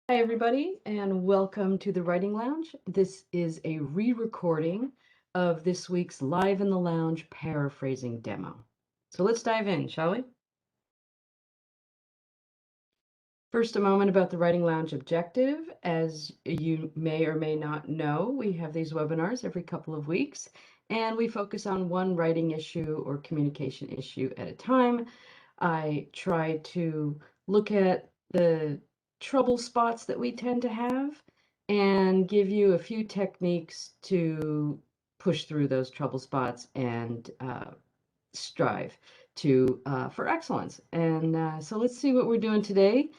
Hi, everybody, and welcome to the Writing Lounge. This is a re-recording of this week's Live in the Lounge paraphrasing demo. So let's dive in, shall we? First, a moment about the Writing Lounge objective. As you may or may not know, we have these webinars every couple of weeks, and we focus on one writing issue or communication issue at a time. I try to look at the trouble spots that we tend to have and give you a few techniques to push through those trouble spots and strive to for excellence. And so let's see what we're doing today.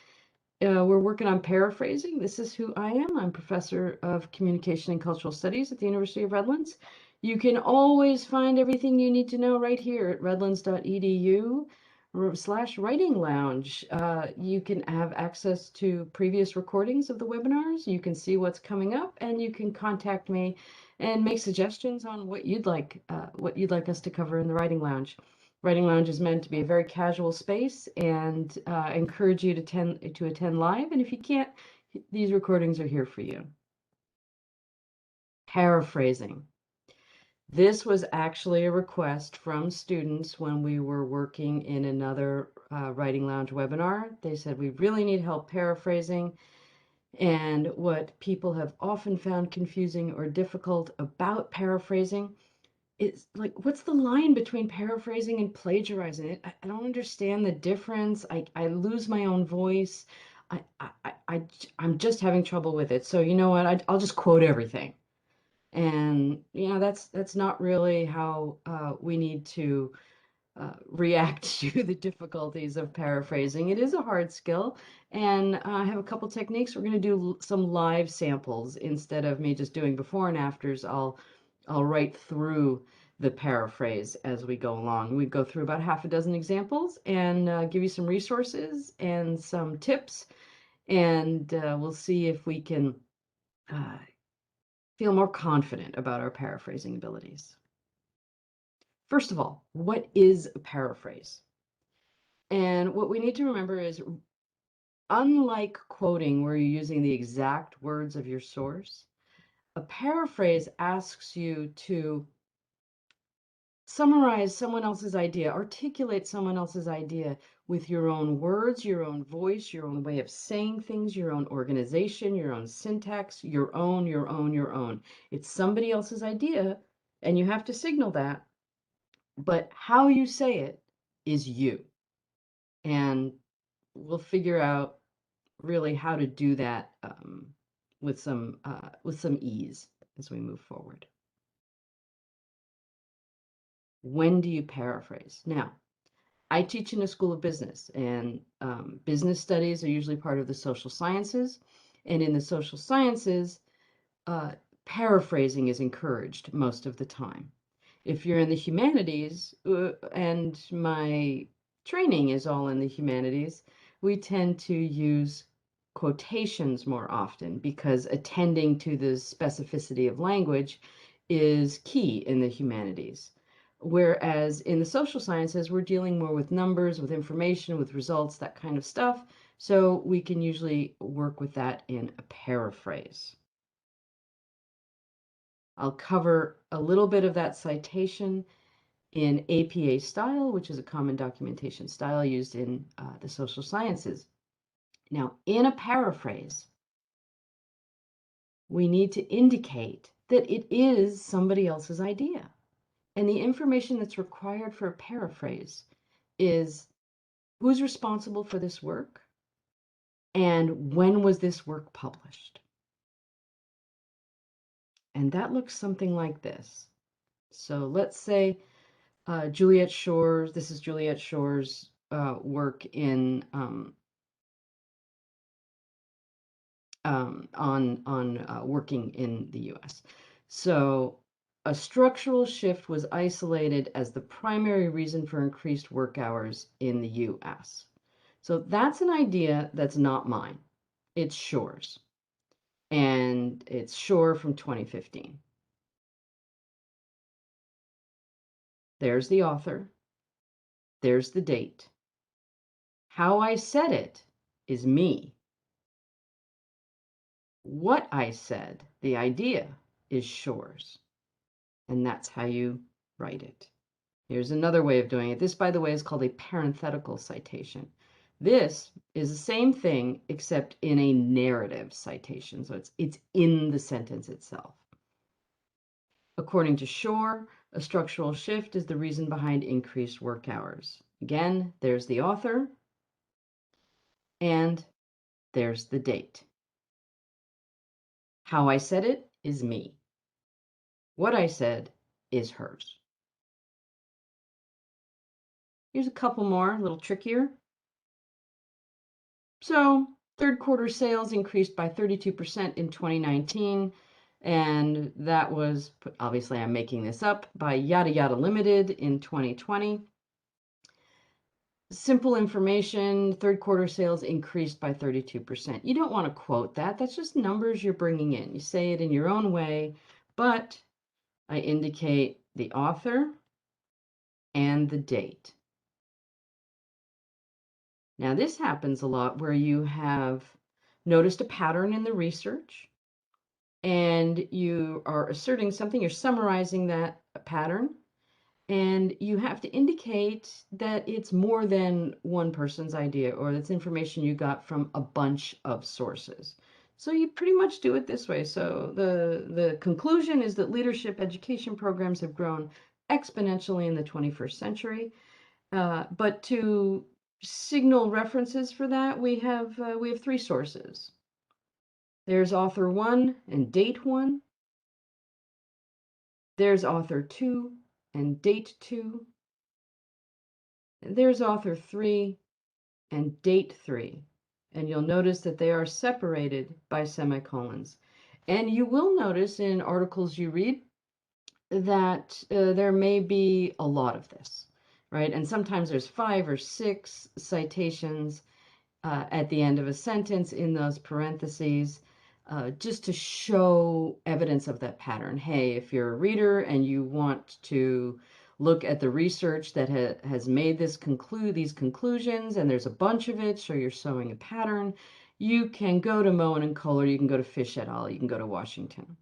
We're working on paraphrasing. This is who I am. I'm professor of communication and cultural studies at the University of Redlands. You can always find everything you need to know right here at redlands.edu/writing lounge. You can have access to previous recordings of the webinars. You can see what's coming up, and you can contact me and make suggestions on what you'd like us to cover in the Writing Lounge. Writing Lounge is meant to be a very casual space, and I encourage you to attend live. And if you can't, these recordings are here for you. Paraphrasing. This was actually a request from students when we were working in another Writing Lounge webinar. They said, we really need help paraphrasing. And what people have often found confusing or difficult about paraphrasing, it's like, what's the line between paraphrasing and plagiarizing it? I don't understand the difference. I lose my own voice. I'm just having trouble with it. So you know what? I'll just quote everything. And you know, that's not really how we need to react to the difficulties of paraphrasing. It is a hard skill, and I have a couple techniques. We're going to do some live samples instead of me just doing before and afters. I'll write through the paraphrase as we go along. We go through about half a dozen examples and give you some resources and some tips, and we'll see if we can uh, feel more confident about our paraphrasing abilities. First of all, what is a paraphrase? And what we need to remember is, unlike quoting where you're using the exact words of your source, a paraphrase asks you to summarize someone else's idea, articulate someone else's idea with your own words, your own voice, your own way of saying things, your own organization, your own syntax, your own. It's somebody else's idea, and you have to signal that, but how you say it is you. And we'll figure out really how to do that with some ease as we move forward. When do you paraphrase? Now, I teach in a school of business, and business studies are usually part of the social sciences. And in the social sciences, uh, paraphrasing is encouraged most of the time. If you're in the humanities, and my training is all in the humanities, we tend to use quotations more often because attending to the specificity of language is key in the humanities. Whereas in the social sciences, we're dealing more with numbers, with information, with results, that kind of stuff. So we can usually work with that in a paraphrase. I'll cover a little bit of that citation in APA style, which is a common documentation style used in the social sciences. Now, in a paraphrase, we need to indicate that it is somebody else's idea. And the information that's required for a paraphrase is who's responsible for this work and when was this work published. And that looks something like this. So let's say Juliet Shores, this is Juliet Shores' work in on working in the U.S. So a structural shift was isolated as the primary reason for increased work hours in the U.S. So that's an idea that's not mine. It's Shores, and it's Shore from 2015. There's the author. There's the date. How I said it is me. What I said, the idea, is Shores. And that's how you write it. Here's another way of doing it. This, by the way, is called a parenthetical citation. This is the same thing, except in a narrative citation. So it's in the sentence itself. According to Shore, a structural shift is the reason behind increased work hours. Again, there's the author, and there's the date. How I said it is me. What I said is hers. Here's a couple more, a little trickier. So third quarter sales increased by 32% in 2019. And that was, obviously I'm making this up, by Yada Yada Limited in 2020. Simple information, third quarter sales increased by 32%. You don't want to quote that. That's just numbers you're bringing in. You say it in your own way, but I indicate the author and the date. Now, this happens a lot where you have noticed a pattern in the research and you are asserting something, you're summarizing that pattern, and you have to indicate that it's more than one person's idea or that's information you got from a bunch of sources. So you pretty much do it this way. So the conclusion is that leadership education programs have grown exponentially in the 21st century. But to signal references for that, we have three sources. There's author 1 and date 1. There's author 2 and date 2. There's author 3 and date 3. And you'll notice that they are separated by semicolons. And you will notice in articles you read that there may be a lot of this, right? And sometimes there's 5 or 6 citations at the end of a sentence in those parentheses, just to show evidence of that pattern. Hey, if you're a reader and you want to look at the research that has made these conclusions, and there's a bunch of it, so you're showing a pattern, you can go to Moen and Kohler, you can go to Fish et al., you can go to Washington.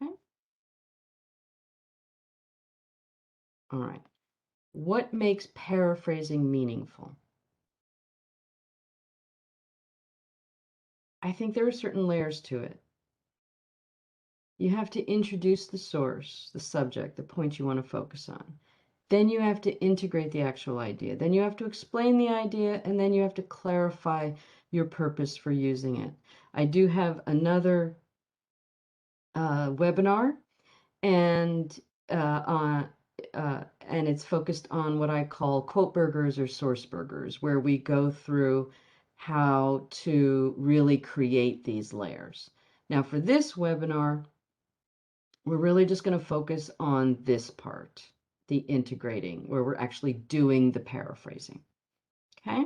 Okay. All right. What makes paraphrasing meaningful? I think there are certain layers to it. You have to introduce the source, the subject, the point you want to focus on. Then you have to integrate the actual idea. Then you have to explain the idea, and then you have to clarify your purpose for using it. I do have another webinar, and and it's focused on what I call quote burgers or source burgers, where we go through how to really create these layers. Now, for this webinar, we're really just going to focus on this part, the integrating, where we're actually doing the paraphrasing. Okay.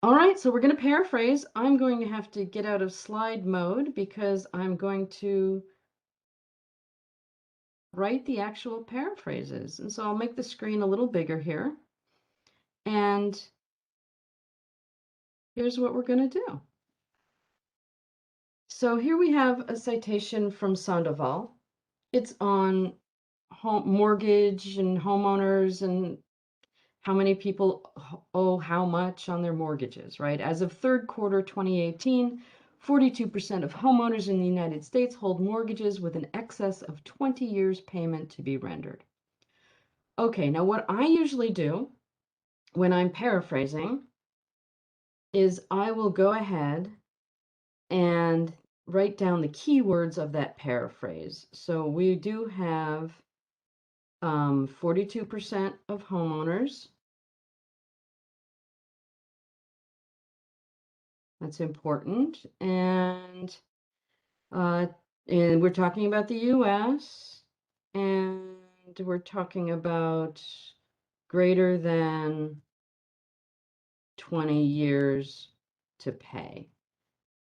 All right, so we're going to paraphrase. I'm going to have to get out of slide mode because I'm going to write the actual paraphrases. And so I'll make the screen a little bigger here. And here's what we're going to do. So here we have a citation from Sandoval. It's on mortgage and homeowners and how many people owe how much on their mortgages, right? As of third quarter 2018, 42% of homeowners in the United States hold mortgages with an excess of 20 years payment to be rendered. Okay, now what I usually do when I'm paraphrasing is I will go ahead and write down the keywords of that paraphrase. So we do have 42% of homeowners. That's important. And we're talking about the US, and we're talking about greater than 20 years to pay.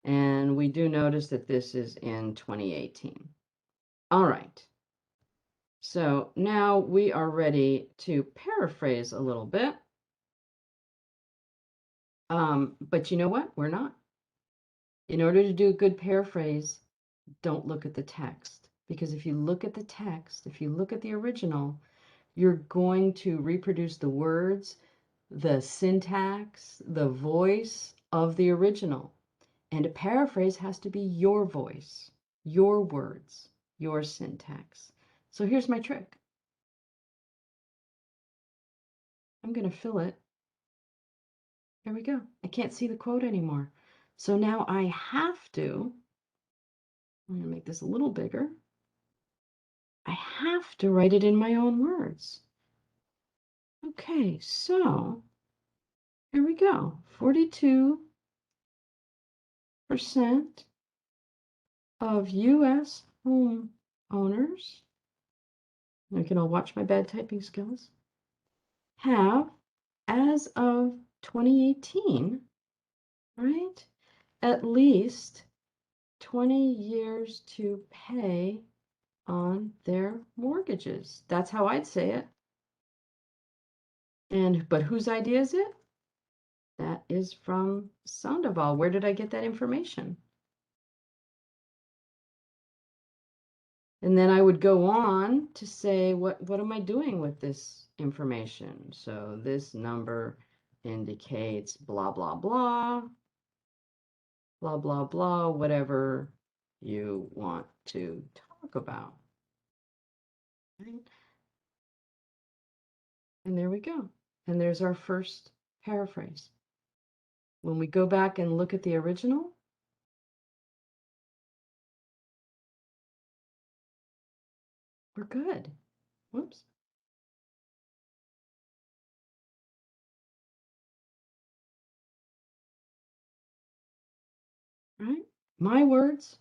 And we do notice that this is in 2018. All right. So now we are ready to paraphrase a little bit. But you know what? We're not. In order to do a good paraphrase, don't look at the text. Because if you look at the text, if you look at the original, you're going to reproduce the words, the syntax, the voice of the original. And a paraphrase has to be your voice, your words, your syntax. So here's my trick. I'm going to fill it. There we go. I can't see the quote anymore. So now I have to, I'm going to make this a little bigger. I have to write it in my own words. Okay, so here we go. 42% of U.S. home owners, you can all watch my bad typing skills, have, as of 2018, right, at least 20 years to pay on their mortgages. That's how I'd say it. But whose idea is it? That is from Sandoval. Where did I get that information? And then I would go on to say, what am I doing with this information? So this number indicates blah, blah, blah, blah, blah, blah, whatever you want to talk about. Right? And there we go. And there's our first paraphrase. When we go back and look at the original, we're good. Whoops. Right? My words,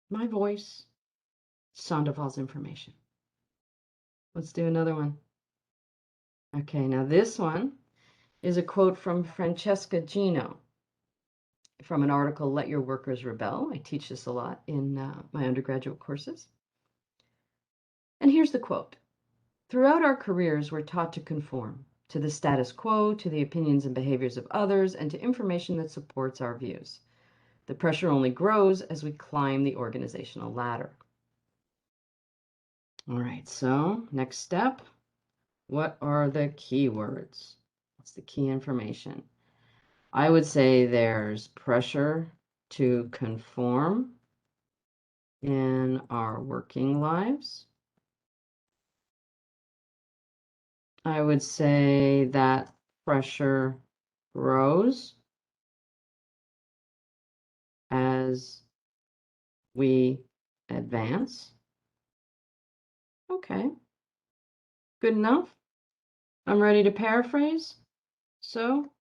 my voice, Sandoval's information. Let's do another one. Okay, now this one is a quote from Francesca Gino from an article, Let Your Workers Rebel. I teach this a lot in my undergraduate courses. And here's the quote. Throughout our careers, we're taught to conform to the status quo, to the opinions and behaviors of others, and to information that supports our views. The pressure only grows as we climb the organizational ladder. All right, so next step, what are the keywords? What's the key information? I would say there's pressure to conform in our working lives. I would say that pressure grows as we advance. Okay, good enough. I'm ready to paraphrase. So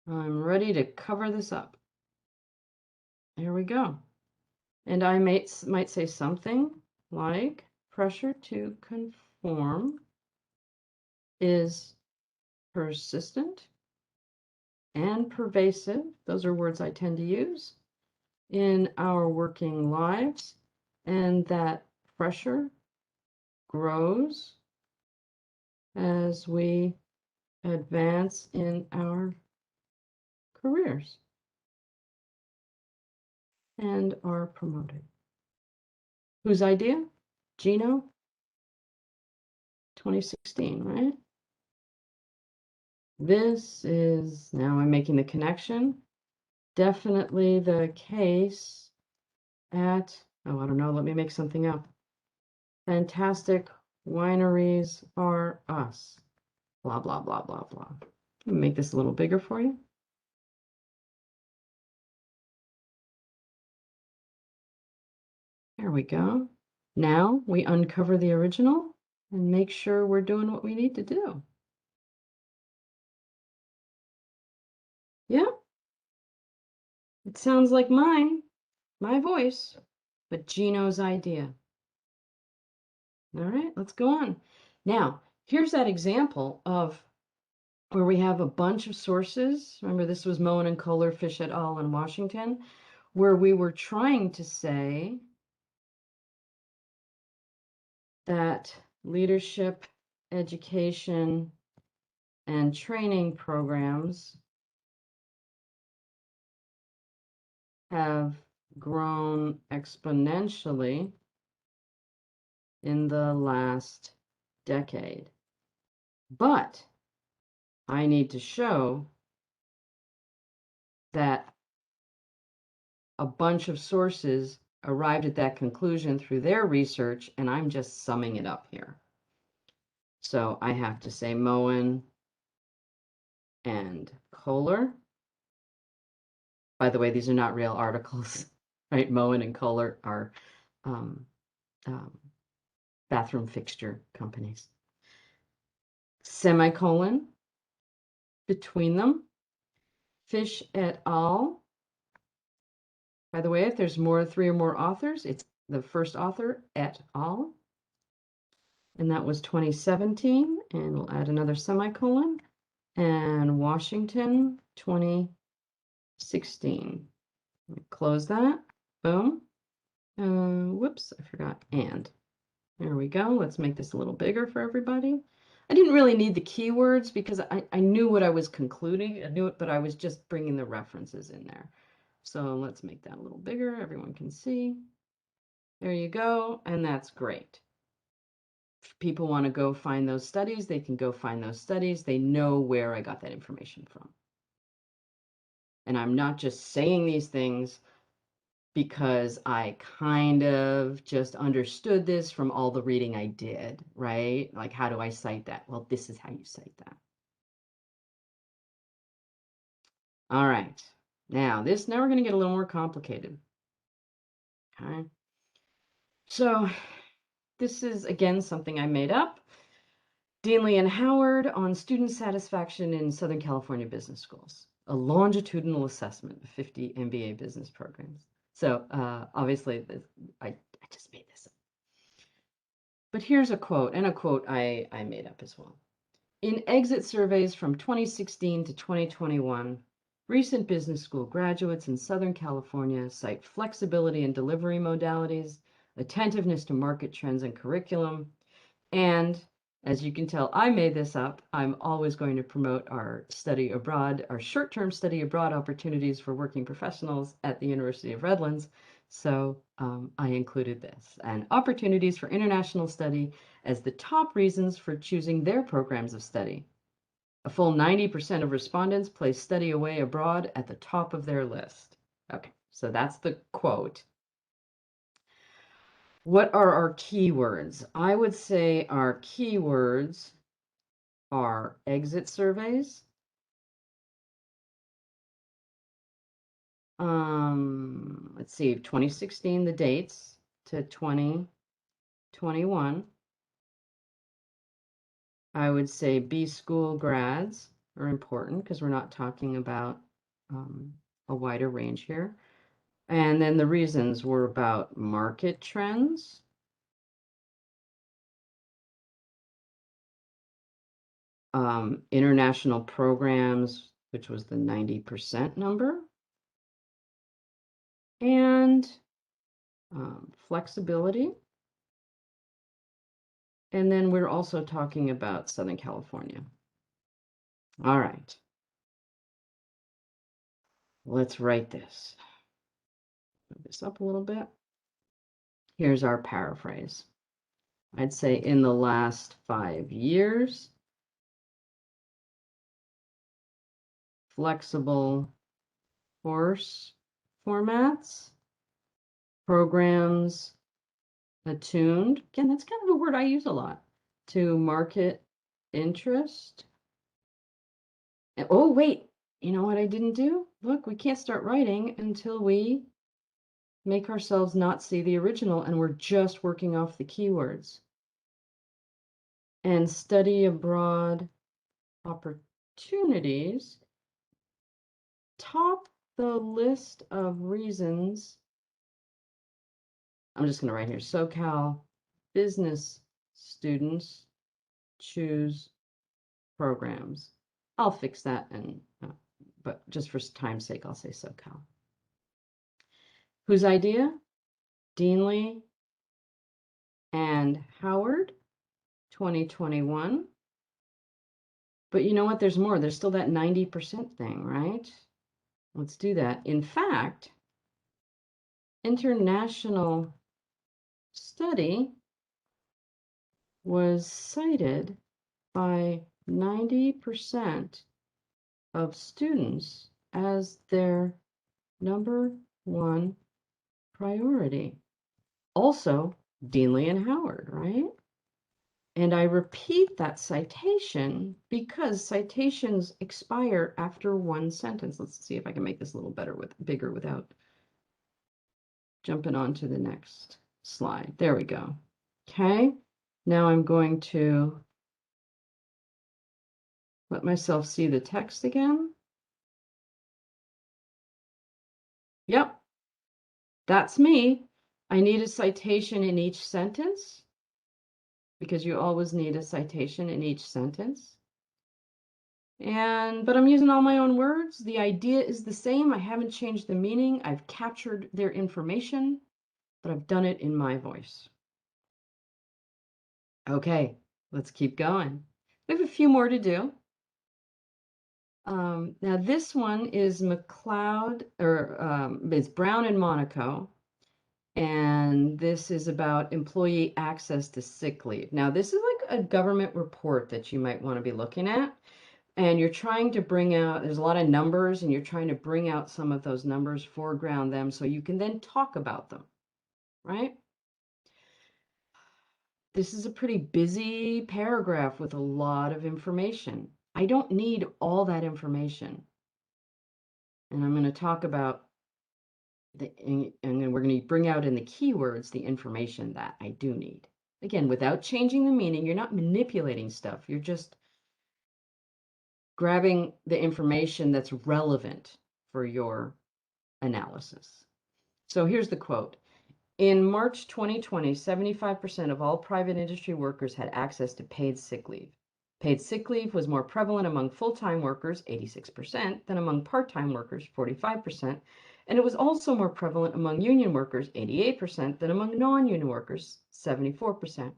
I'm ready to cover this up. Here we go. And I might say something like pressure to conform is persistent and pervasive. Those are words I tend to use in our working lives, and that pressure grows as we advance in our careers and are promoted. Whose idea? Gino, 2016, right? This is, now I'm making the connection, definitely the case at, oh, I don't know, let me make something up. Fantastic wineries are us. Blah, blah, blah, blah, blah. Let me make this a little bigger for you. There we go. Now we uncover the original and make sure we're doing what we need to do. Yep. It sounds like mine, my voice, but Gino's idea. All right, let's go on. Now, here's that example of where we have a bunch of sources. Remember, this was Moen and Kohler, Fish et al. In Washington, where we were trying to say that leadership, education, and training programs have grown exponentially in the last decade. But I need to show that a bunch of sources arrived at that conclusion through their research, and I'm just summing it up here. So I have to say Moen and Kohler. By the way, these are not real articles, right? Moen and Kohler are um, bathroom fixture companies. Semicolon between them. Fish et al. By the way, if there's three or more authors, it's the first author et al. And that was 2017. And we'll add another semicolon. And Washington 2016. Close that. Boom. Whoops, I forgot. And there we go. Let's make this a little bigger for everybody. I didn't really need the keywords because I knew what I was concluding. I knew it, but I was just bringing the references in there. So let's make that a little bigger. Everyone can see. There you go. And that's great. If people want to go find those studies, they can go find those studies. They know where I got that information from. And I'm not just saying these things because I kind of just understood this from all the reading I did, right? Like, how do I cite that? Well, this is how you cite that. All right. Now we're going to get a little more complicated. Okay. So this is, again, something I made up. Deanley and Howard on student satisfaction in Southern California business schools, a longitudinal assessment of 50 MBA business programs. So obviously, I just made this up. But here's a quote, and a quote I made up as well. In exit surveys from 2016 to 2021, recent business school graduates in Southern California cite flexibility in delivery modalities, attentiveness to market trends and curriculum, and as you can tell, I made this up. I'm always going to promote our study abroad, our short-term study abroad opportunities for working professionals at the University of Redlands. So I included this, and opportunities for international study as the top reasons for choosing their programs of study. A full 90% of respondents place study away abroad at the top of their list. Okay, so that's the quote. What are our keywords? I would say our keywords are exit surveys, let's see, 2016, the dates to 2021. I would say B school grads are important because we're not talking about a wider range here. And then the reasons were about market trends, international programs, which was the 90% number, and flexibility. And then we're also talking about Southern California. All right. Let's write this. Move this up a little bit. Here's our paraphrase. I'd say in the last 5 years, flexible course formats, programs attuned. Again, that's kind of a word I use a lot. To market interest. Oh, wait, you know what I didn't do? Look, we can't start writing until we make ourselves not see the original, and we're just working off the keywords. And study abroad opportunities. Top the list of reasons. I'm just going to write here, SoCal business students choose programs. I'll fix that, but just for time's sake, I'll say SoCal. Whose idea? Deanley and Howard, 2021. But you know what? There's more. There's still that 90% thing, right? Let's do that. In fact, international study was cited by 90% of students as their number one priority. Also, Deanley and Howard, right? And I repeat that citation because citations expire after one sentence. Let's see if I can make this a little bigger without jumping on to the next slide. There we go. Okay, now I'm going to let myself see the text again. Yep, that's me. I need a citation in each sentence because you always need a citation in each sentence. But I'm using all my own words. The idea is the same. I haven't changed the meaning. I've captured their information, but I've done it in my voice. Okay, let's keep going. We have a few more to do. Now this one is McLeod, or it's Brown and Monaco, and this is about employee access to sick leave. Now this is like a government report that you might want to be looking at, and you're trying to bring out, there's a lot of numbers, and you're trying to bring out some of those numbers, foreground them, so you can then talk about them, right? This is a pretty busy paragraph with a lot of information. I don't need all that information. And I'm going to talk about and then we're going to bring out in the keywords the information that I do need. Again, without changing the meaning, you're not manipulating stuff. You're just grabbing the information that's relevant for your analysis. So here's the quote. In March 2020, 75% of all private industry workers had access to paid sick leave. Paid sick leave was more prevalent among full-time workers, 86%, than among part-time workers, 45%, and it was also more prevalent among union workers, 88%, than among non-union workers, 74%.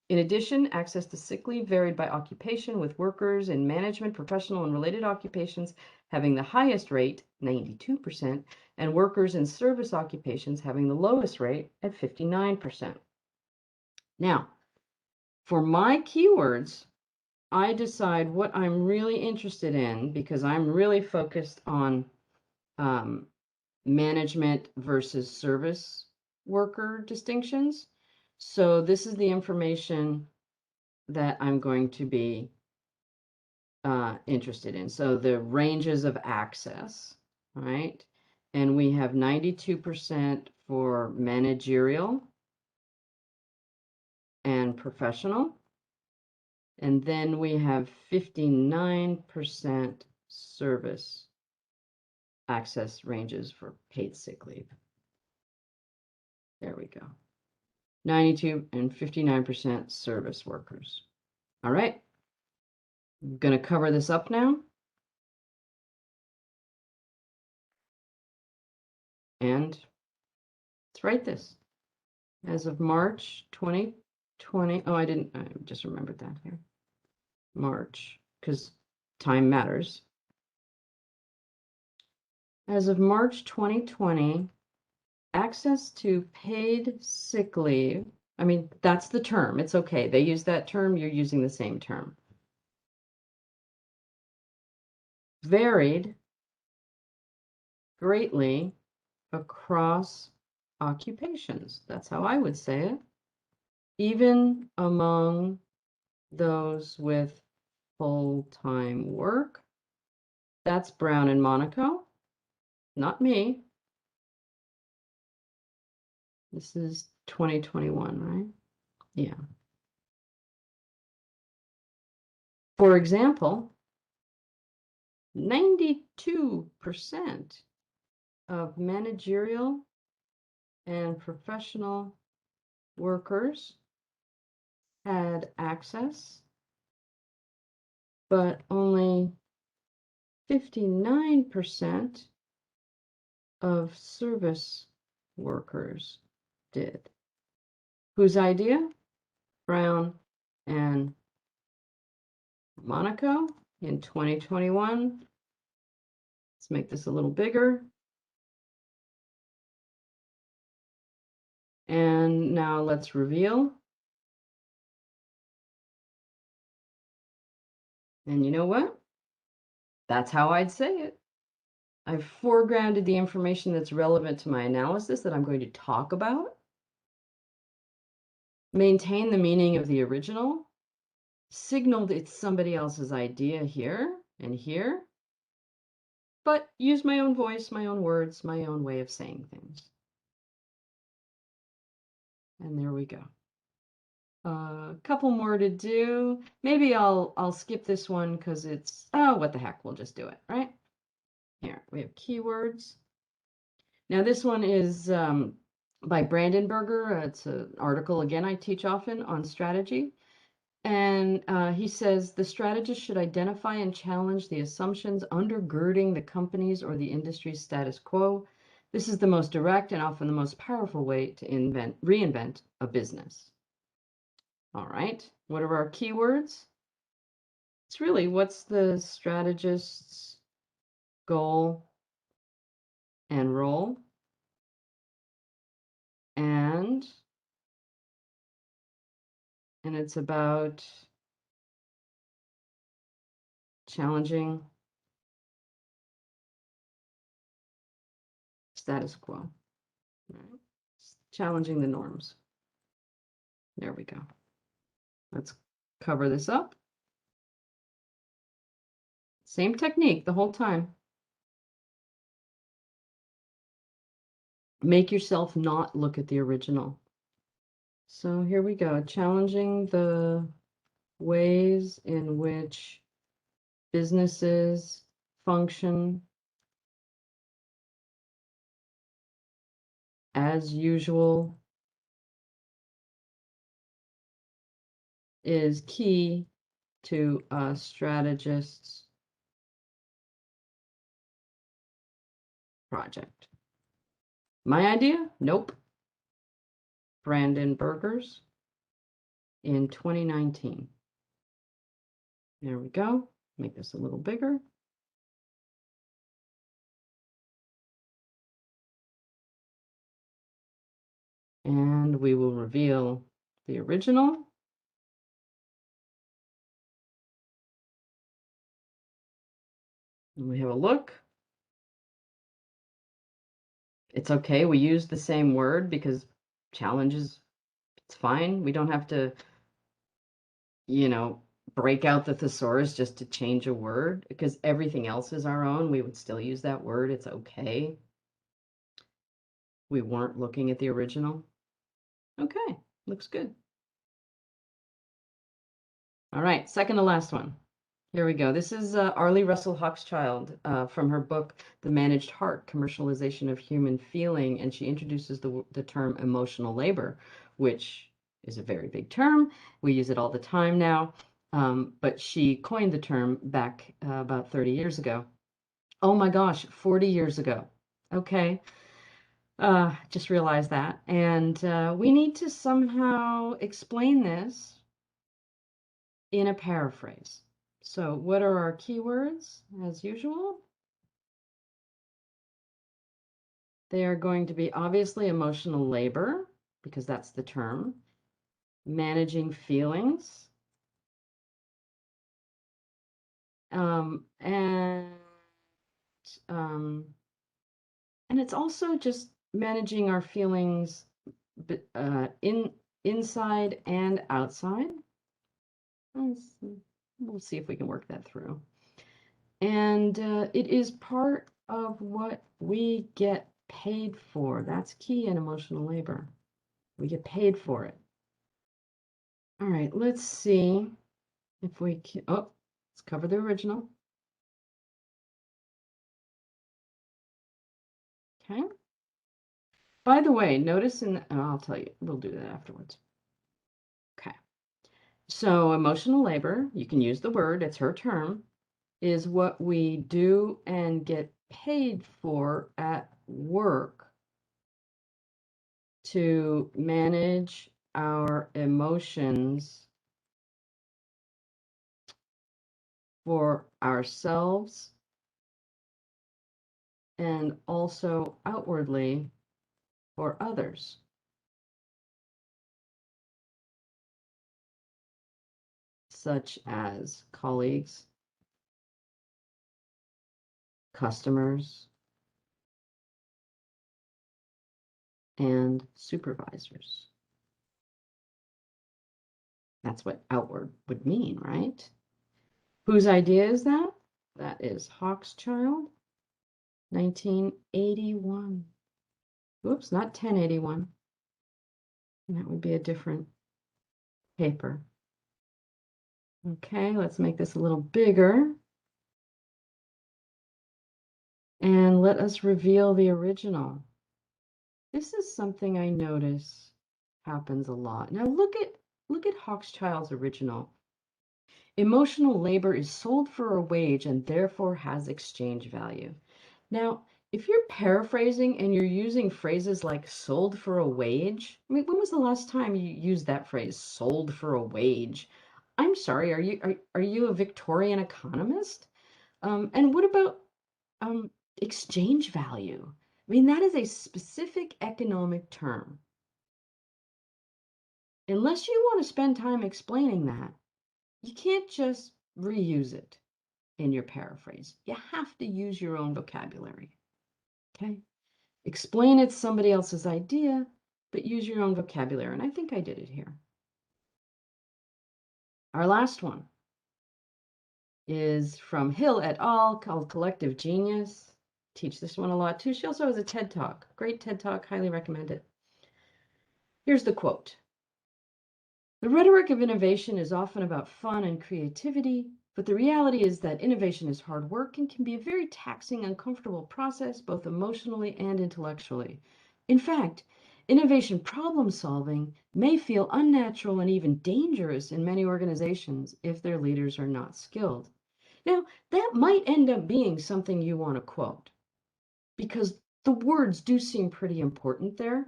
In addition, access to sick leave varied by occupation, with workers in management, professional, and related occupations having the highest rate, 92%, and workers in service occupations having the lowest rate at 59%. Now, for my keywords, I decide what I'm really interested in because I'm really focused on management versus service worker distinctions. So this is the information that I'm going to be interested in. So the ranges of access, right? And we have 92% for managerial and professional. And then we have 59% service access ranges for paid sick leave. There we go. 92 and 59% service workers. All right. I'm going to cover this up now. And let's write this. As of March 2020, oh, I just remembered that here. March, because time matters. As of March 2020, access to paid sick leave, I mean, that's the term. It's okay. They use that term. You're using the same term. Varied greatly across occupations. That's how I would say it. Even among those with full-time work. That's Brown and Monaco, not me. This is 2021, right? Yeah. For example, 92% of managerial and professional workers had access, but only 59% of service workers did. Whose idea? Brown and Monaco in 2021. Let's make this a little bigger. And now let's reveal. And you know what? That's how I'd say it. I've foregrounded the information that's relevant to my analysis that I'm going to talk about, maintain the meaning of the original, signaled it's somebody else's idea here and here, but use my own voice, my own words, my own way of saying things. And there we go. A couple more to do. Maybe I'll skip this one because it's, oh, what the heck, we'll just do it, right? Here, we have keywords. Now this one is by Brandon Berger. It's an article, again, I teach often on strategy. And he says, the strategist should identify and challenge the assumptions undergirding the company's or the industry's status quo. This is the most direct and often the most powerful way to reinvent a business. All right, what are our keywords? It's really, what's the strategist's goal and role? And it's about challenging status quo, right? Challenging the norms. There we go. Let's cover this up. Same technique the whole time. Make yourself not look at the original. So here we go, challenging the ways in which businesses function as usual is key to a strategist's project. My idea? Nope. Brandon Berger's in 2019. There we go. Make this a little bigger. And we will reveal the original. And we have a look. It's okay. We use the same word because challenges, it's fine. We don't have to, break out the thesaurus just to change a word because everything else is our own. We would still use that word. It's okay. We weren't looking at the original. Okay, looks good. All right, second to last one. Here we go. This is Arlie Russell Hochschild from her book, The Managed Heart, Commercialization of Human Feeling, and she introduces the term emotional labor, which is a very big term. We use it all the time now, but she coined the term back about 30 years ago. Oh my gosh, 40 years ago. Okay, just realized that. And we need to somehow explain this in a paraphrase. So what are our keywords as usual? They are going to be obviously emotional labor, because that's the term, managing feelings, and um, it's also just managing our feelings inside and outside. We'll see if we can work that through. And it is part of what we get paid for. That's key in emotional labor. We get paid for it. All right, let's see if we can. Oh, let's cover the original. Okay. By the way, notice I'll tell you, we'll do that afterwards. Okay. So emotional labor, you can use the word, it's her term, is what we do and get paid for at work to manage our emotions for ourselves and also outwardly for others. such as colleagues, customers, and supervisors. That's what outward would mean, right? Whose idea is that? That is Hochschild, 1981. Oops, not 1081. That would be a different paper. Okay, let's make this a little bigger. And let us reveal the original. This is something I notice happens a lot. Now look at Hochschild's original. Emotional labor is sold for a wage and therefore has exchange value. Now, if you're paraphrasing and you're using phrases like sold for a wage, I mean, when was the last time you used that phrase, sold for a wage? I'm sorry, are you a Victorian economist? And what about exchange value? I mean, that is a specific economic term. Unless you want to spend time explaining that, you can't just reuse it in your paraphrase. You have to use your own vocabulary. Okay? Explain it's somebody else's idea, but use your own vocabulary. And I think I did it here. Our last one is from Hill et al. Called Collective Genius. Teach this one a lot too. She also has a TED Talk. Great TED Talk. Highly recommend it. Here's the quote. The rhetoric of innovation is often about fun and creativity, but the reality is that innovation is hard work and can be a very taxing, uncomfortable process, both emotionally and intellectually. In fact, innovation problem solving may feel unnatural and even dangerous in many organizations if their leaders are not skilled. Now, that might end up being something you want to quote, because the words do seem pretty important there.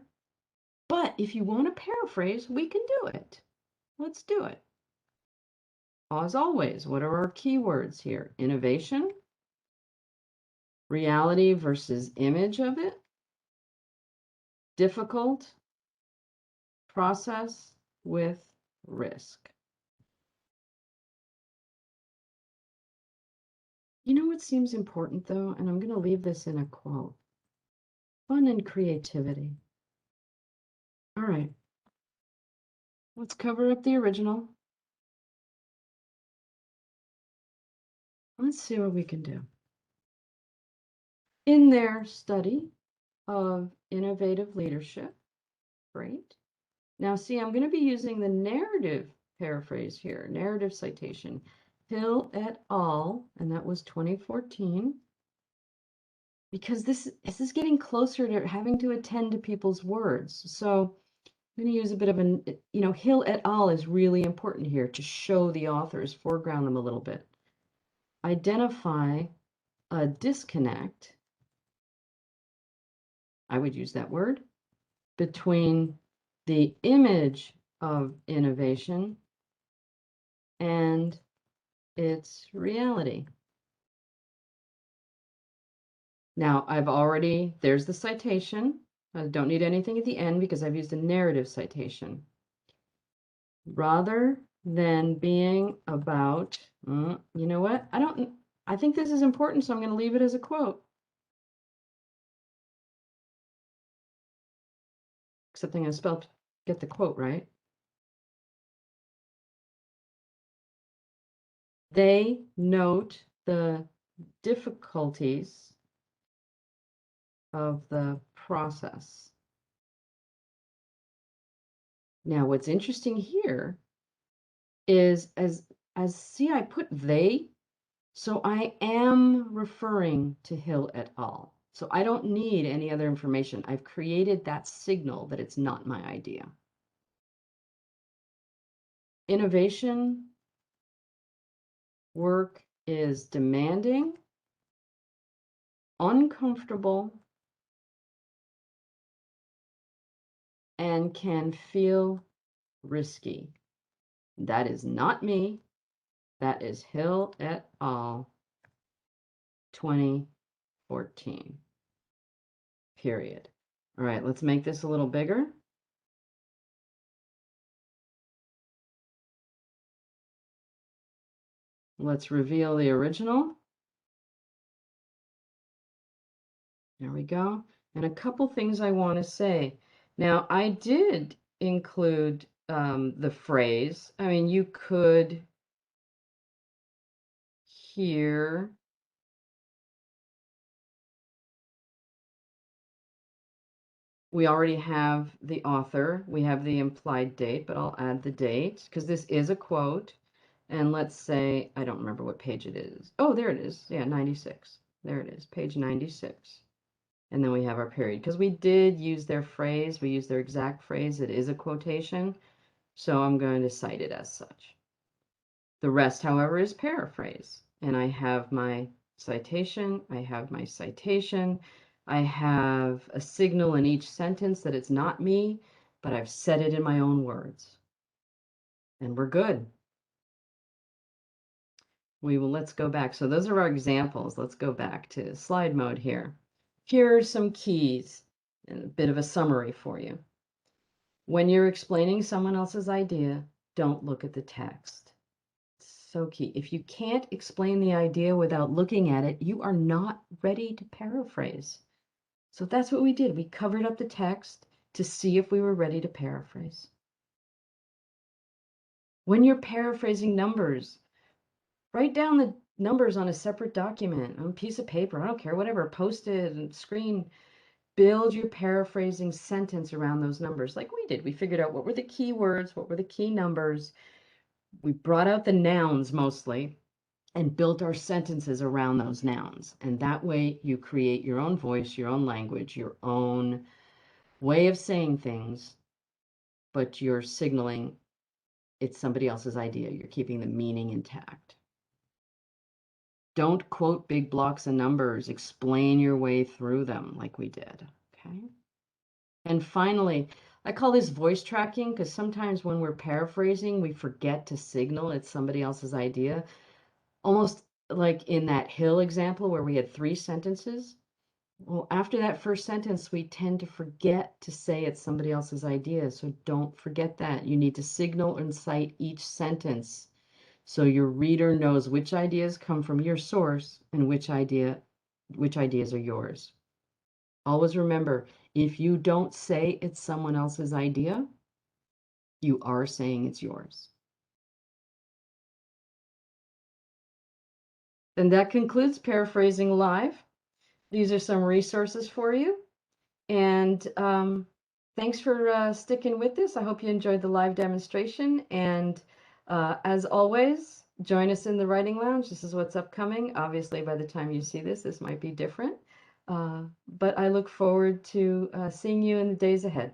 But if you want to paraphrase, we can do it. Let's do it. As always, what are our keywords here? Innovation, reality versus image of it, difficult, process with risk. You know what seems important though, and I'm going to leave this in a quote. Fun and creativity. All right. Let's cover up the original. Let's see what we can do. In their study of innovative leadership, great. Now see, I'm going to be using the narrative paraphrase here, narrative citation. Hill et al., and that was 2014, because this is getting closer to having to attend to people's words. So I'm going to use a bit of an, Hill et al. Is really important here to show the authors, foreground them a little bit. Identify a disconnect, I would use that word, between the image of innovation and its reality. Now, there's the citation. I don't need anything at the end because I've used a narrative citation. Rather than being about, you know what? I think this is important, so I'm going to leave it as a quote. Except I'm going to get the quote right. They note the difficulties of the process. Now, what's interesting here is see, I put they, so I am referring to Hill et al. So I don't need any other information. I've created that signal that it's not my idea. Innovation work is demanding, uncomfortable, and can feel risky. That is not me. That is Hill et al. 2014. Period. All right, let's make this a little bigger. Let's reveal the original. There we go. And a couple things I want to say. Now, I did include the phrase. I mean, you could here we already have the author, we have the implied date, but I'll add the date because this is a quote. And let's say, I don't remember what page it is. Oh, there it is. Yeah, 96. There it is, page 96. And then we have our period because we did use their phrase. We used their exact phrase. It is a quotation. So I'm going to cite it as such. The rest, however, is paraphrase. And I have my citation, I have my citation, I have a signal in each sentence that it's not me, but I've said it in my own words. And we're good. Let's go back. So those are our examples. Let's go back to slide mode here. Here are some keys and a bit of a summary for you. When you're explaining someone else's idea, don't look at the text. So key. If you can't explain the idea without looking at it, you are not ready to paraphrase. So that's what we did. We covered up the text to see if we were ready to paraphrase. When you're paraphrasing numbers, write down the numbers on a separate document, on a piece of paper, I don't care, whatever, post it and screen. Build your paraphrasing sentence around those numbers like we did. We figured out what were the key words, what were the key numbers. We brought out the nouns mostly and built our sentences around those nouns. And that way you create your own voice, your own language, your own way of saying things, but you're signaling it's somebody else's idea. You're keeping the meaning intact. Don't quote big blocks of numbers. Explain your way through them like we did, okay? And finally, I call this voice tracking because sometimes when we're paraphrasing, we forget to signal it's somebody else's idea. Almost like in that Hill example where we had 3 sentences. Well, after that first sentence, we tend to forget to say it's somebody else's idea. So don't forget that. You need to signal and cite each sentence so your reader knows which ideas come from your source and which ideas are yours. Always remember, if you don't say it's someone else's idea, you are saying it's yours. And that concludes Paraphrasing Live. These are some resources for you. And thanks for sticking with this. I hope you enjoyed the live demonstration. And as always, join us in the Writing Lounge. This is what's upcoming. Obviously, by the time you see this, this might be different. But I look forward to seeing you in the days ahead.